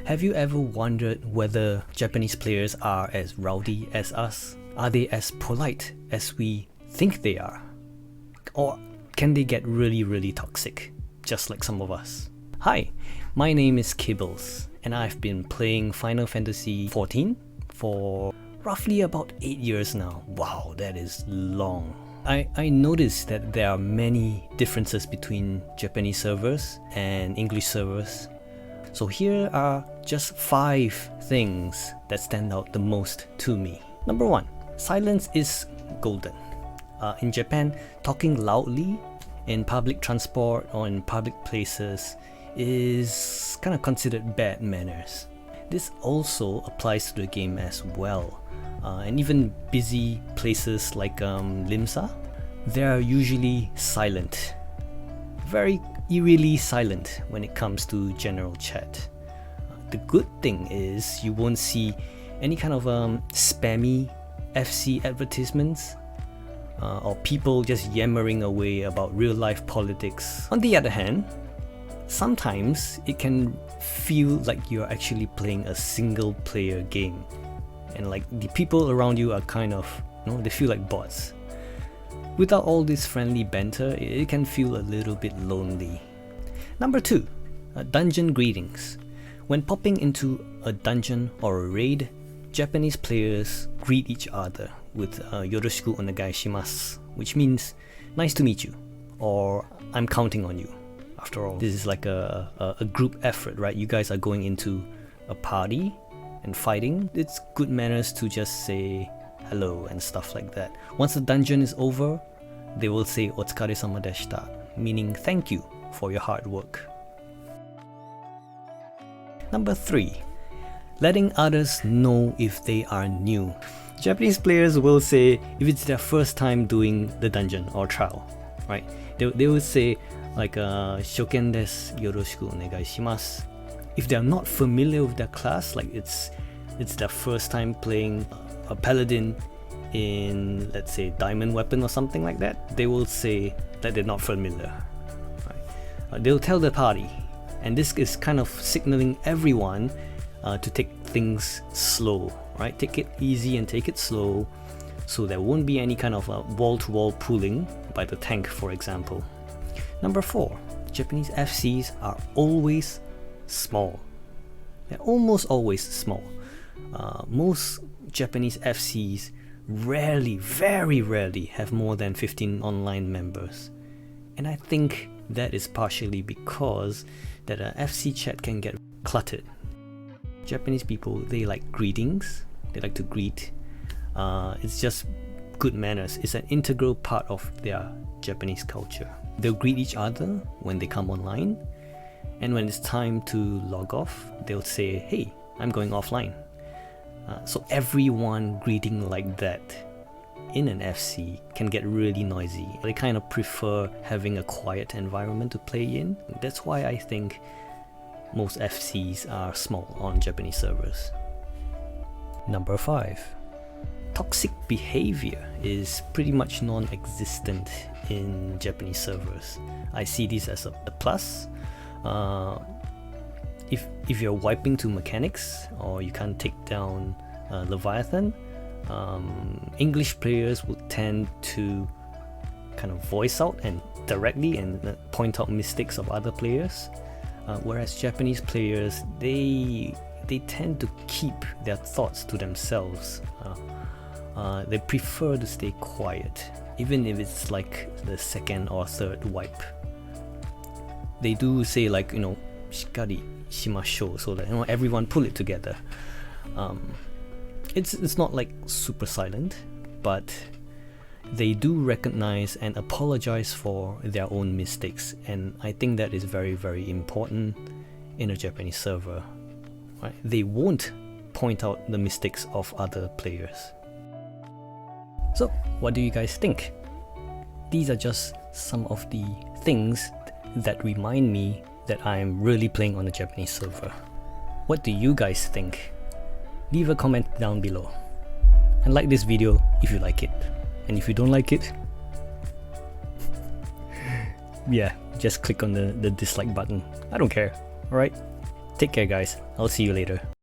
Have you ever wondered whether Japanese players are as rowdy as us? Are they as polite as we think they are? Or can they get really toxic, just like some of us? Hi, my name is Kibbles, and I've been playing Final Fantasy XIV for roughly about 8 years now. Wow, that is long. I noticed that there are many differences between Japanese servers and English servers. So here are just 5 things that stand out the most to me. Number 1, silence is golden. In Japan, talking loudly in public transport or in public places is kind of considered bad manners. This also applies to the game as well. And even busy places like Limsa, they are usually silent. Very eerily silent when it comes to general chat. The good thing is you won't see any kind of spammy FC advertisements or people just yammering away about real life politics. On the other hand, sometimes it can feel like you're actually playing a single player game, and like the people around you are kind of, they feel like bots. Without all this friendly banter, it can feel a little bit lonely. Number 2, dungeon greetings. When popping into a dungeon or a raid, Japanese players greet each other with yoroshiku onegai shimasu, which means nice to meet you, or I'm counting on you. After all, this is like a group effort, right? You guys are going into a party and fighting. It's good manners to just say hello and stuff like that. Once the dungeon is over, they will say "Otsukare-sama deshita," meaning thank you for your hard work. Number 3, letting others know if they are new. Japanese players will say if it's their first time doing the dungeon or trial, right? They will say like "Shoken desu, yoroshiku onegai shimasu." If they're not familiar with their class, like it's their first time playing a paladin in, let's say, diamond weapon or something like that, they will say that they're not familiar, right? They'll tell the party, and this is kind of signaling everyone to take things slow, right? Take it easy and take it slow, so there won't be any kind of wall-to-wall pulling by the tank, for example. Number 4, Japanese FCs are always small. They're almost always small. Most Japanese FCs very rarely have more than 15 online members. And I think that is partially because that FC chat can get cluttered. Japanese people, they like greetings, they like to greet. It's just good manners. It's an integral part of their Japanese culture. They'll greet each other when they come online, and when it's time to log off, they'll say, "Hey, I'm going offline." So everyone greeting like that in an FC can get really noisy. They kind of prefer having a quiet environment to play in. That's why I think most FCs are small on Japanese servers. Number 5, toxic behavior is pretty much non-existent in Japanese servers. I see this as a plus. If you're wiping to mechanics, or you can't take down Leviathan, English players would tend to kind of voice out and directly and point out mistakes of other players, whereas Japanese players, they tend to keep their thoughts to themselves. They prefer to stay quiet, even if it's like the second or third wipe. They do say like, shikari shimashou, so that everyone pull it together. It's not like super silent, but they do recognize and apologize for their own mistakes, and I think that is very important in a Japanese server, right? They won't point out the mistakes of other players. So what do you guys think? These are just some of the things that remind me that I'm really playing on a Japanese server. What do you guys think? Leave a comment down below, and like this video if you like it, and if you don't like it, yeah, just click on the dislike button. I don't care, alright? Take care guys, I'll see you later.